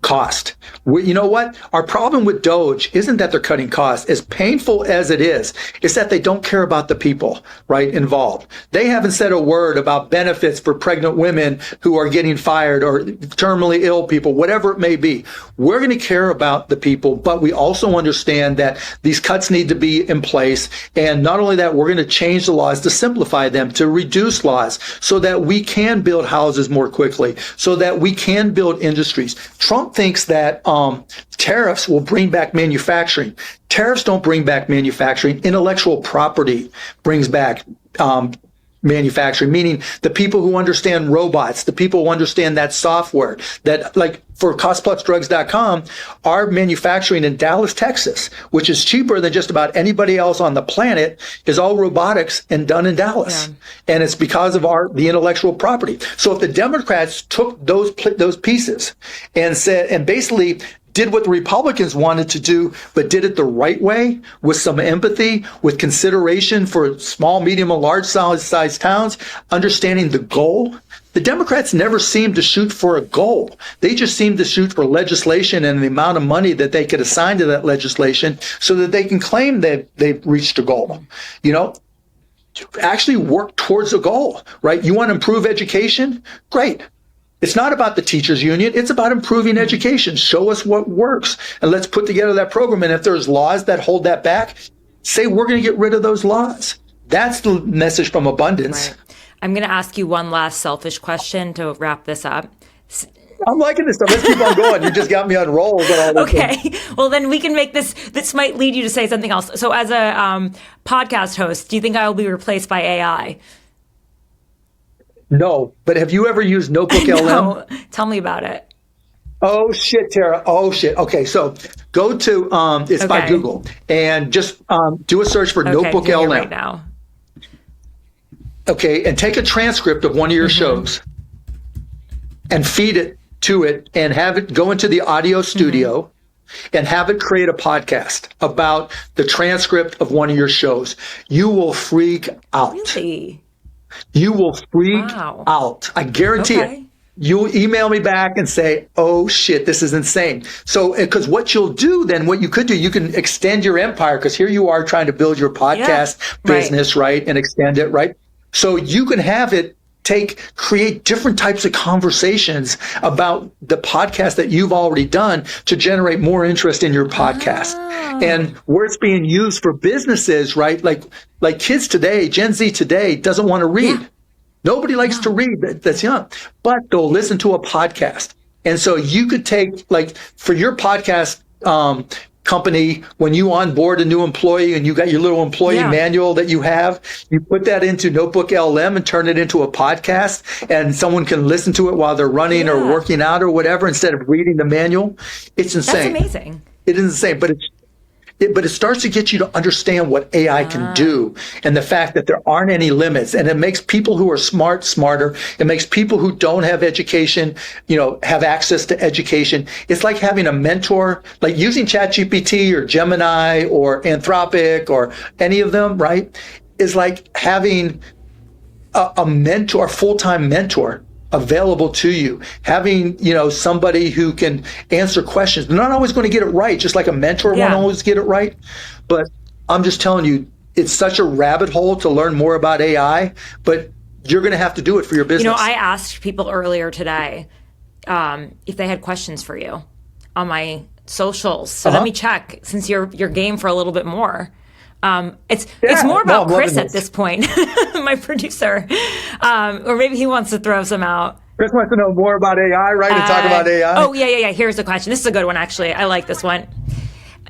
cost. You know what? Our problem with DOGE isn't that they're cutting costs. As painful as it is that they don't care about the people, right, involved. They haven't said a word about benefits for pregnant women who are getting fired or terminally ill people, whatever it may be. We're going to care about the people, but we also understand that these cuts need to be in place. And not only that, we're going to change the laws to simplify them, to reduce laws so that we can build houses more quickly, so that we can build industries. Trump thinks that tariffs will bring back manufacturing. Tariffs don't bring back manufacturing. Intellectual property brings back manufacturing, meaning the people who understand robots, the people who understand that software, that like for costplusdrugs.com, our manufacturing in Dallas, Texas, which is cheaper than just about anybody else on the planet, is all robotics and done in Dallas. Yeah. And it's because of the intellectual property. So if the Democrats took those pieces and said, and basically did what the Republicans wanted to do, but did it the right way, with some empathy, with consideration for small, medium, and large size towns, understanding the goal. The Democrats never seem to shoot for a goal. They just seem to shoot for legislation and the amount of money that they could assign to that legislation so that they can claim that they've reached a goal. You know, actually work towards a goal, right? You want to improve education? Great. It's not about the teachers union. It's about improving education. Show us what works, and let's put together that program. And if there's laws that hold that back, say we're going to get rid of those laws. That's the message from abundance. Right. I'm going to ask you one last selfish question to wrap this up. I'm liking this stuff. Let's keep on going. You just got me on rolls. Okay. Well, then we can make this. This might lead you to say something else. So as a podcast host, do you think I will be replaced by AI? No, but have you ever used Notebook LM? No. Tell me about it. Oh shit, Tara. Oh shit. Okay, so go to it's by Google and just do a search for Notebook LM right now. Okay, and take a transcript of one of your shows and feed it to it and have it go into the audio studio and have it create a podcast about the transcript of one of your shows. You will freak out. Really? You will freak out. I guarantee it. You'll email me back and say, oh shit, this is insane. So, because what you'll do then, what you could do, you can extend your empire, because here you are trying to build your podcast business, right? And extend it, right? So you can have it create different types of conversations about the podcast that you've already done to generate more interest in your podcast. And where it's being used for businesses, right? Like kids today, Gen Z today doesn't want to read. Nobody likes to read that's young, but they'll listen to a podcast. And so you could take, like, for your podcast company, when you onboard a new employee and you got your little employee manual that you have, you put that into Notebook LM and turn it into a podcast, and someone can listen to it while they're running or working out or whatever instead of reading the manual. It's insane. That's amazing. It is insane, but it starts to get you to understand what AI can do, and the fact that there aren't any limits. And it makes people who are smart smarter. It makes people who don't have education, have access to education. It's like having a mentor, like using ChatGPT or Gemini or Anthropic or any of them, right? Is like having a mentor, a full-time mentor available to you, having, somebody who can answer questions. They're not always going to get it right, just like a mentor won't always get it right. But I'm just telling you, it's such a rabbit hole to learn more about AI, but you're going to have to do it for your business. I asked people earlier today if they had questions for you on my socials. So let me check, since you're game for a little bit more. It's more about Chris at this point, my producer, or maybe he wants to throw some out. Chris wants to know more about AI, right? And talk about AI. Oh, yeah. Here's the question. This is a good one, actually. I like this one.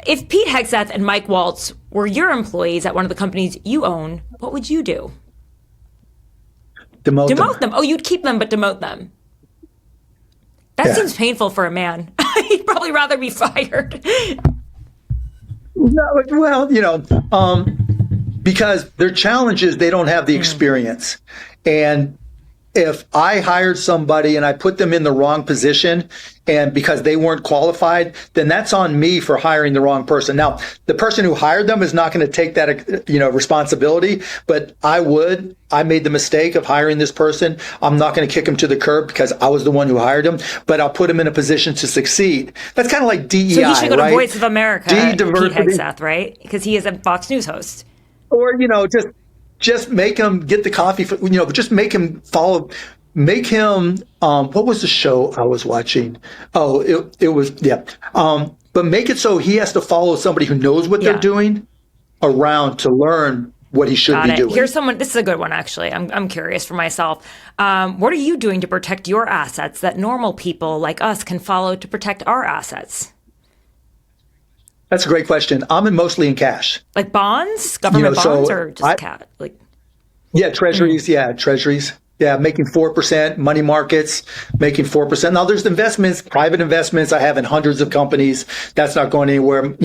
If Pete Hegseth and Mike Waltz were your employees at one of the companies you own, what would you do? Demote them. Oh, you'd keep them, but demote them. That seems painful for a man. He'd probably rather be fired. No, well, because their challenge is they don't have the experience. And if I hired somebody and I put them in the wrong position, and because they weren't qualified, then that's on me for hiring the wrong person. Now, the person who hired them is not going to take that, responsibility, but I made the mistake of hiring this person. I'm not going to kick him to the curb because I was the one who hired him, but I'll put him in a position to succeed. That's kind of like DEI, so he should go to Voice of America, Pete diversity. Hegseth, right? Because he is a Fox News host. Or, just make him get the coffee, just make him follow, make him, what was the show I was watching? Oh, it was, but make it so he has to follow somebody who knows what they're doing around to learn what he should be doing. Here's someone, this is a good one, actually. I'm curious for myself. What are you doing to protect your assets that normal people like us can follow to protect our assets? That's a great question. I'm mostly in cash. Like bonds, government bonds, or just Yeah, treasuries. Yeah, treasuries. Yeah, making 4%, money markets, making 4%. Now there's investments, private investments I have in hundreds of companies. That's not going anywhere,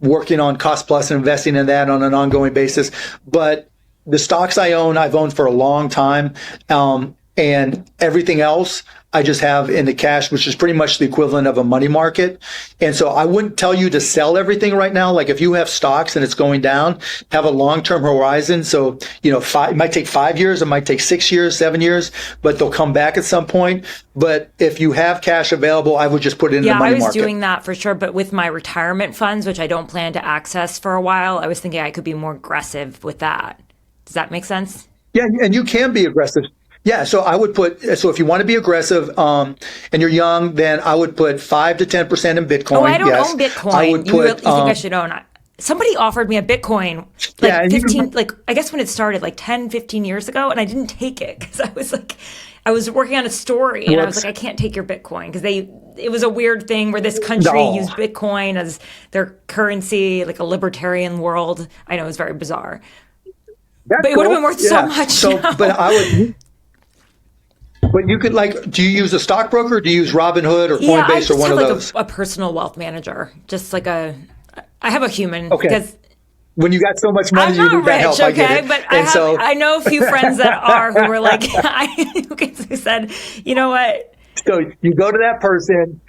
working on cost plus and investing in that on an ongoing basis. But the stocks I've owned for a long time. And everything else I just have in the cash, which is pretty much the equivalent of a money market. And so I wouldn't tell you to sell everything right now. Like if you have stocks and it's going down, have a long-term horizon. So, it might take 5 years, it might take 6 years, 7 years, but they'll come back at some point. But if you have cash available, I would just put it in the money market. Yeah, I was doing that for sure. But with my retirement funds, which I don't plan to access for a while, I was thinking I could be more aggressive with that. Does that make sense? Yeah, and you can be aggressive. Yeah, so if you want to be aggressive and you're young, then I would put 5 to 10% in Bitcoin. Oh, I don't own Bitcoin. I would put, you think I should own it? Somebody offered me a Bitcoin I guess when it started like 10, 15 years ago, and I didn't take it because I was working on a story and I was like, I can't take your Bitcoin because it was a weird thing where this country used Bitcoin as their currency, like a libertarian world. I know, it was very bizarre. But it would have been worth so much. But you could do you use a stockbroker? Do you use Robinhood or Coinbase or one of those? A personal wealth manager, just I have a human. Okay. Because when you got so much money, you need that help. Okay, I get it. But I know a few friends that are who were who said, you know what? So you go to that person,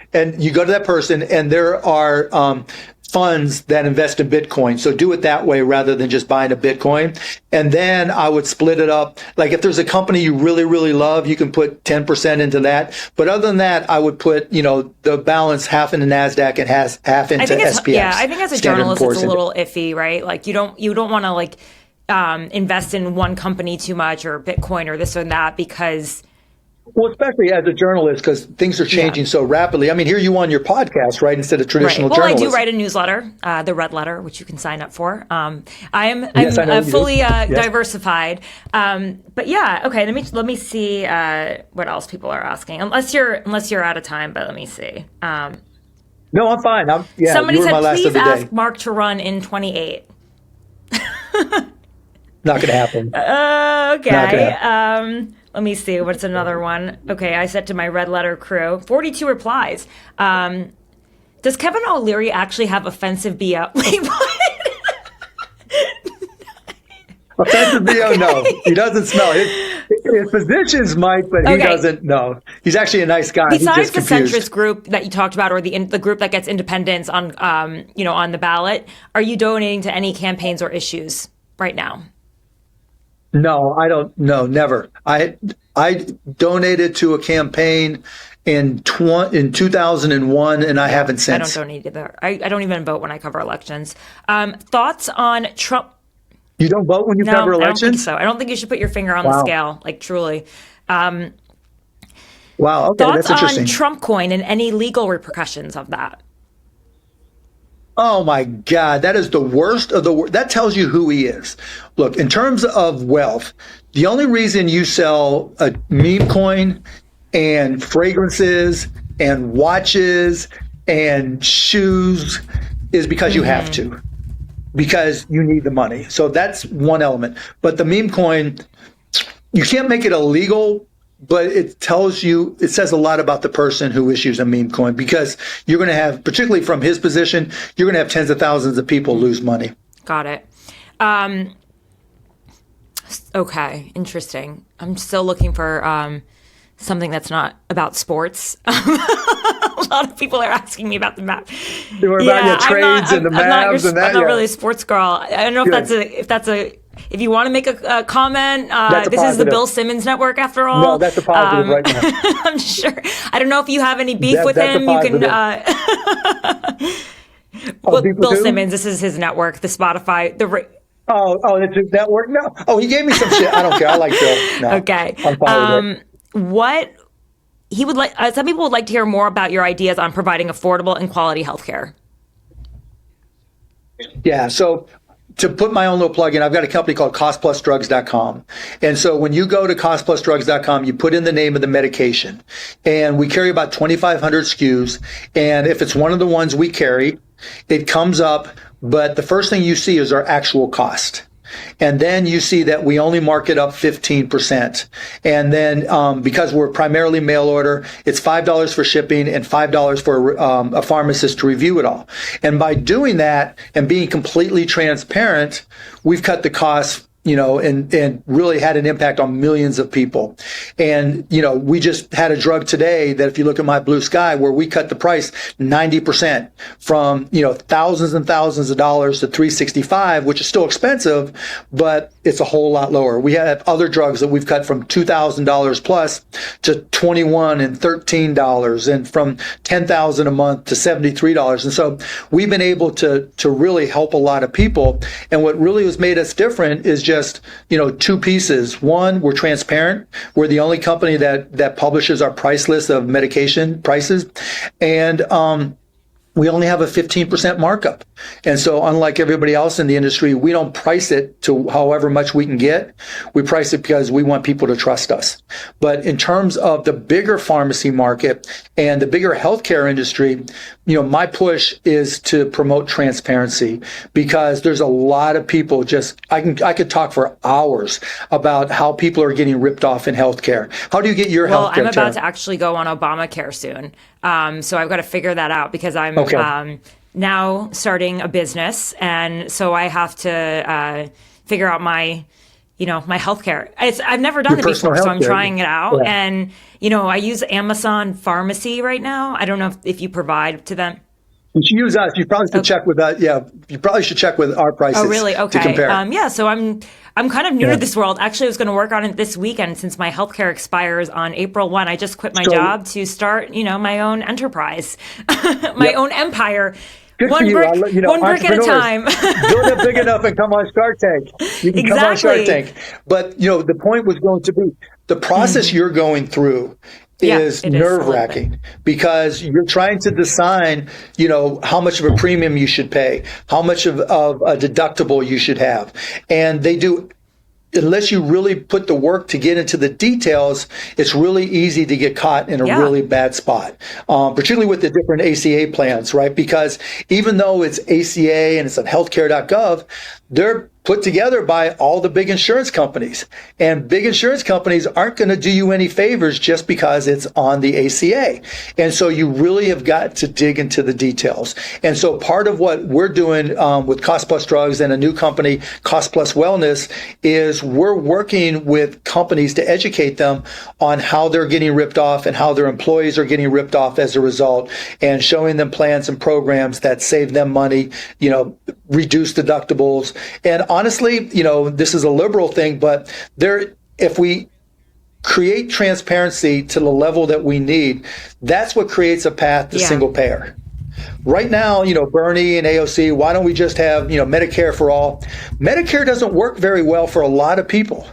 and there are funds that invest in Bitcoin. So do it that way rather than just buying a Bitcoin. And then I would split it up. Like if there's a company you really, really love, you can put 10% into that. But other than that, I would put, the balance half into NASDAQ and half into SPX. Yeah, I think as a journalist, it's a little iffy, right? Like you don't want to invest in one company too much or Bitcoin or this or that because... Well, especially as a journalist, because things are changing so rapidly. I mean, here you on your podcast, right, instead of traditional journalism. Well, I do write a newsletter, the Red Letter, which you can sign up for. I'm fully diversified. But yeah, okay. Let me see what else people are asking. Unless you're out of time, but let me see. No, I'm fine. Somebody said, please ask Mark to run in 28. Not going to happen. Okay. Let me see. What's another one? Okay, I said to my Red Letter crew, 42 replies. Does Kevin O'Leary actually have offensive BO? Wait, what? Offensive BO? No. He doesn't smell it. His physicians might, but he doesn't know. He's actually a nice guy. Besides the centrist group that you talked about, or the group that gets independents on on the ballot, are you donating to any campaigns or issues right now? No, I don't. No, never. I donated to a campaign in 2001, and I haven't since. I don't donate either. I don't even vote when I cover elections. Thoughts on Trump? You don't vote when you cover elections? I don't think so. I don't think you should put your finger on the scale, truly. Wow. Okay, thoughts that's interesting. On Trump coin and any legal repercussions of that? Oh my God, that is the worst of the worst. That tells you who he is. Look, in terms of wealth, the only reason you sell a meme coin and fragrances and watches and shoes is because you have to, because you need the money. So that's one element. But the meme coin, you can't make it illegal, but it says a lot about the person who issues a meme coin, because you're going to have, particularly from his position, you're going to have tens of thousands of people lose money. Got it. Okay, interesting. I'm still looking for something that's not about sports. A lot of people are asking me about the map. They were about your trades and the Mavs and that. I'm not really a sports girl. I don't know if you want to make a comment, this is the Bill Simmons network after all. No, that's a positive right now. I'm sure. I don't know if you have any beef with him. You can. Bill Simmons, this is his network, the Spotify. It's his network? No. Oh, he gave me some shit. I don't care. I like Bill. No, okay. I'm fine with it. What he would like, some people would like to hear more about your ideas on providing affordable and quality healthcare. Yeah. So to put my own little plug in, I've got a company called costplusdrugs.com. And so when you go to costplusdrugs.com, you put in the name of the medication, and we carry about 2,500 SKUs. And if it's one of the ones we carry, it comes up, but the first thing you see is our actual cost. And then you see that we only mark it up 15%. And then because we're primarily mail order, it's $5 for shipping and $5 for a pharmacist to review it all. And by doing that and being completely transparent, we've cut the costs, and really had an impact on millions of people. And, we just had a drug today that if you look at my Blue Sky, where we cut the price 90% from, thousands and thousands of dollars to $365, which is still expensive, but it's a whole lot lower. We have other drugs that we've cut from $2,000 plus to $21 and $13 and from $10,000 a month to $73. And so we've been able to really help a lot of people. And what really has made us different is just, two pieces. One, we're transparent. We're the only company that publishes our price list of medication prices. And we only have a 15% markup. And so unlike everybody else in the industry, we don't price it to however much we can get. We price it because we want people to trust us. But in terms of the bigger pharmacy market and the bigger healthcare industry, my push is to promote transparency, because there's a lot of people I could talk for hours about how people are getting ripped off in healthcare. How do you get your healthcare? Well, I'm about to actually go on Obamacare soon. So I've got to figure that out, because I'm now starting a business. And so I have to figure out my healthcare. I've never done it before, so I'm trying it out. Yeah. And, I use Amazon Pharmacy right now. I don't know if you provide to them. You should use us. You probably should check with that. Yeah, you probably should check with our prices. Oh, really? Okay. To compare. So I'm kind of new to this world. Actually, I was going to work on it this weekend since my healthcare expires on April 1. I just quit my job to start, my own enterprise, my own empire. Good one for you. Brick, one brick at a time. Build it big enough and come on Shark Tank. You can come on Shark Tank. But, the point was going to be the process you're going through is nerve-wracking, because you're trying to decide, how much of a premium you should pay, how much of a deductible you should have. And they do, unless you really put the work to get into the details, it's really easy to get caught in a really bad spot, particularly with the different ACA plans, right? Because even though it's ACA and it's on healthcare.gov, they're put together by all the big insurance companies. And big insurance companies aren't going to do you any favors just because it's on the ACA. And so you really have got to dig into the details. And so part of what we're doing with Cost Plus Drugs and a new company, Cost Plus Wellness, is we're working with companies to educate them on how they're getting ripped off and how their employees are getting ripped off as a result, and showing them plans and programs that save them money, reduce deductibles. And honestly, this is a liberal thing, but if we create transparency to the level that we need, that's what creates a path to single payer. Right now, Bernie and AOC, why don't we just have, Medicare for all? Medicare doesn't work very well for a lot of people.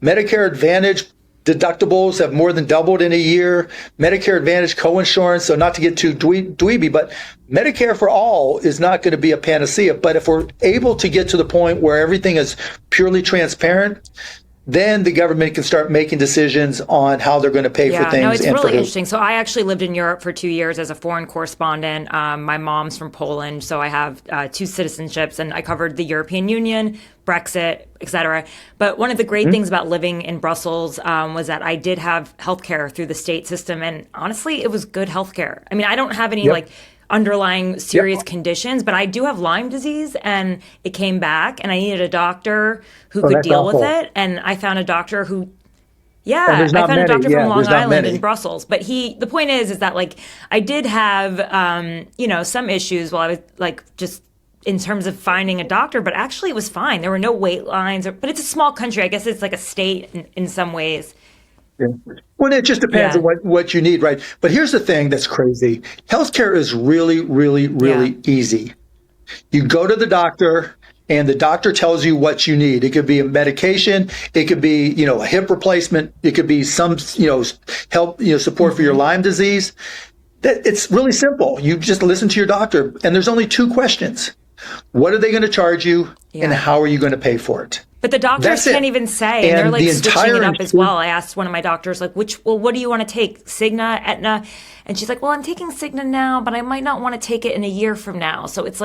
Medicare Advantage deductibles have more than doubled in a year. Medicare Advantage coinsurance, so not to get too dweeby, but Medicare for all is not going to be a panacea. But if we're able to get to the point where everything is purely transparent, then the government can start making decisions on how they're going to pay for things. No, it's really interesting. So I actually lived in Europe for 2 years as a foreign correspondent. My mom's from Poland, so I have 2 citizenships, and I covered the European Union, Brexit, et cetera. But one of the great things about living in Brussels was that I did have healthcare through the state system, and honestly, it was good healthcare. I mean, I don't have any underlying serious conditions, but I do have Lyme disease, and it came back, and I needed a doctor who could deal with it. And I found a doctor who, I found a doctor from Long Island in Brussels. But the point is that I did have, some issues while I was just in terms of finding a doctor, but actually it was fine. There were no wait lines, but it's a small country. I guess it's like a state in some ways. Yeah. Well, it just depends on what you need, right? But here's the thing that's crazy. Healthcare is really, really, really easy. You go to the doctor, and the doctor tells you what you need. It could be a medication. It could be, a hip replacement. It could be some, help, support for your Lyme disease. It's really simple. You just listen to your doctor, and there's only 2 questions. What are they going to charge you, and how are you going to pay for it? But the doctors can't even say, and they're switching it up as well. I asked one of my doctors, what do you want to take, Cigna, Aetna? And she's like, well, I'm taking Cigna now, but I might not want to take it in a year from now. So it's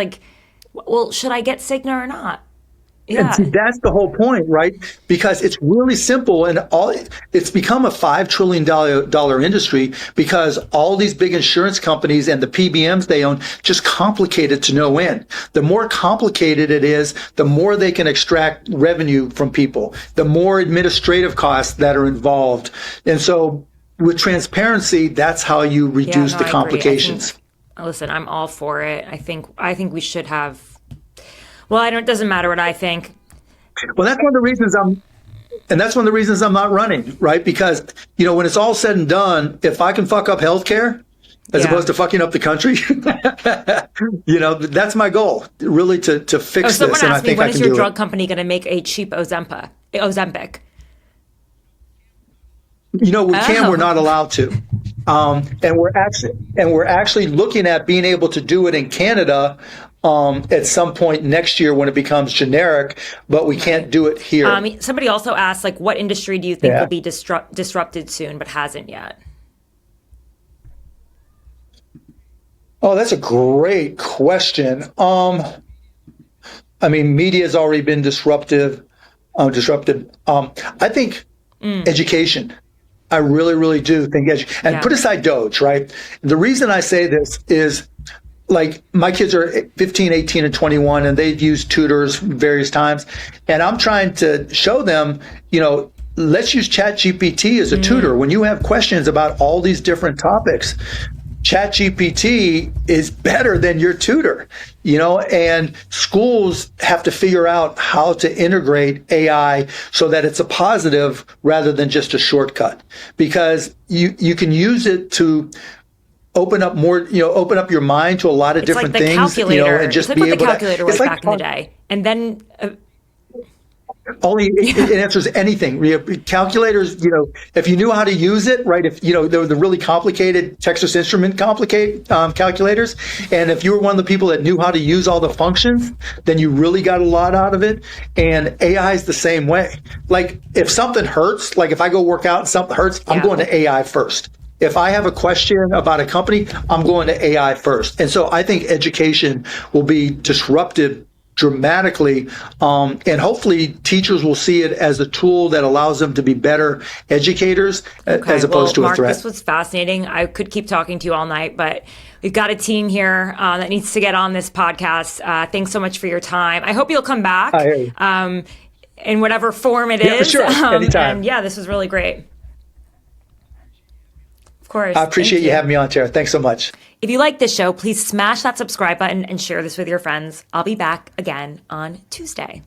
well, should I get Cigna or not? And see, that's the whole point, right? Because it's really simple, and it's become a $5 trillion industry because all these big insurance companies and the PBMs they own just complicate it to no end. The more complicated it is, the more they can extract revenue from people, the more administrative costs that are involved. And so with transparency, that's how you reduce the complications. Listen, I'm all for it. I think we should have. Well, it doesn't matter what I think. Well, that's one of the reasons I'm not running, right? Because, when it's all said and done, if I can fuck up healthcare as opposed to fucking up the country, that's my goal, really to fix this. And I think when is your drug company going to make a cheap Ozempic? We can, we're not allowed to. And we're actually looking at being able to do it in Canada at some point next year when it becomes generic, but we can't do it here. Somebody also asked, what industry do you think will be disrupted soon, but hasn't yet? Oh, that's a great question. Media has already been disrupted. I think education. I really, really do think and put aside DOGE, right? The reason I say this is, my kids are 15, 18, and 21, and they've used tutors various times. And I'm trying to show them, let's use ChatGPT as a tutor. When you have questions about all these different topics, ChatGPT is better than your tutor, and schools have to figure out how to integrate AI so that it's a positive rather than just a shortcut, because you can use it to open up your mind to a lot of different things. Calculator. And just it's be what able the calculator to, was back in the day. And then only it answers anything. Calculators, if you knew how to use it, right? If the really complicated Texas Instrument calculators, and if you were one of the people that knew how to use all the functions, then you really got a lot out of it. And AI is the same way. If something hurts, if I go work out and something hurts, I'm going to AI first. If I have a question about a company, I'm going to AI first. And so I think education will be disrupted dramatically, and hopefully teachers will see it as a tool that allows them to be better educators as opposed to a threat. Mark, this was fascinating. I could keep talking to you all night, but we've got a team here that needs to get on this podcast. Thanks so much for your time. I hope you'll come back in whatever form it is. For sure. Anytime. And this was really great. Of course. I appreciate you having me on, Tara. Thanks so much. If you like this show, please smash that subscribe button and share this with your friends. I'll be back again on Tuesday.